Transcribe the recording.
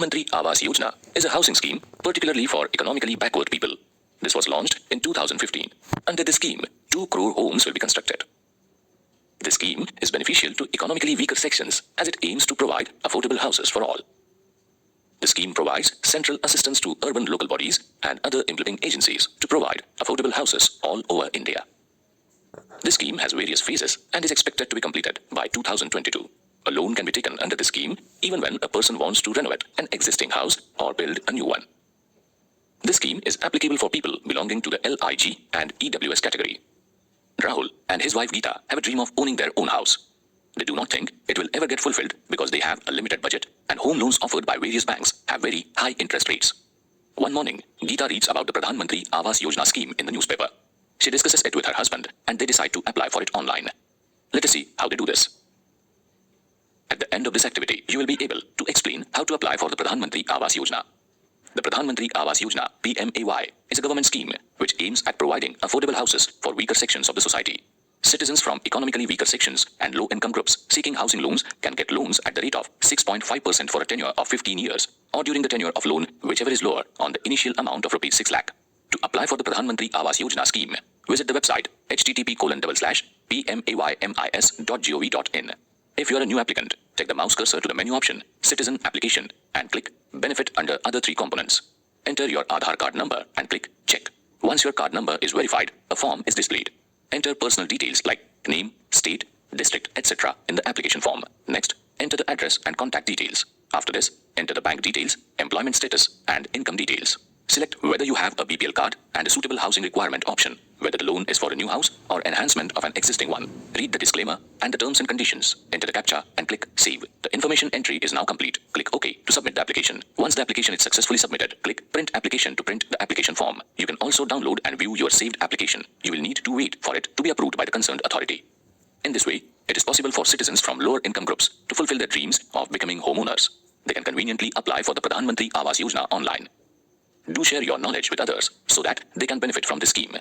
Mantri Awas Yojana is a housing scheme particularly for economically backward people. This was launched in 2015. Under this scheme, 2 crore homes will be constructed. This scheme is beneficial to economically weaker sections as it aims to provide affordable houses for all. The scheme provides central assistance to urban local bodies and other implementing agencies to provide affordable houses all over India. This scheme has various phases and is expected to be completed by 2022. A loan can be taken under this scheme even when a person wants to renovate an existing house or build a new one. This scheme is applicable for people belonging to the LIG and EWS category. Rahul and his wife Geeta have a dream of owning their own house. They do not think it will ever get fulfilled because they have a limited budget and home loans offered by various banks have very high interest rates. One morning, Geeta reads about the Pradhan Mantri Awas Yojana scheme in the newspaper. She discusses it with her husband and they decide to apply for it online. Let us see how they do this. At the end of this activity, you will be able to explain how to apply for the Pradhan Mantri Awas Yojana. The Pradhan Mantri Awas Yojana (PMAY) is a government scheme which aims at providing affordable houses for weaker sections of the society. Citizens from economically weaker sections and low-income groups seeking housing loans can get loans at the rate of 6.5% for a tenure of 15 years or during the tenure of loan whichever is lower on the initial amount of Rs 6 lakh. To apply for the Pradhan Mantri Awas Yojana scheme, visit the website http://pmaymis.gov.in. If you are a new applicant, take the mouse cursor to the menu option Citizen Application and click Benefit under other 3 components. Enter your Aadhaar card number and click Check. Once your card number is verified, a form is displayed. Enter personal details like name, state, district, etc. in the application form. Next, enter the address and contact details. After this, enter the bank details, employment status, and income details. Select whether you have a BPL card and a suitable housing requirement option, whether the loan is for a new house or enhancement of an existing one. Read the disclaimer and the terms and conditions. Enter the CAPTCHA and click Save. The information entry is now complete. Click OK to submit the application. Once the application is successfully submitted, click Print Application to print the application form. You can also download and view your saved application. You will need to wait for it to be approved by the concerned authority. In this way, it is possible for citizens from lower income groups to fulfill their dreams of becoming homeowners. They can conveniently apply for the Pradhan Mantri Awas Yojana online. Do share your knowledge with others so that they can benefit from this scheme.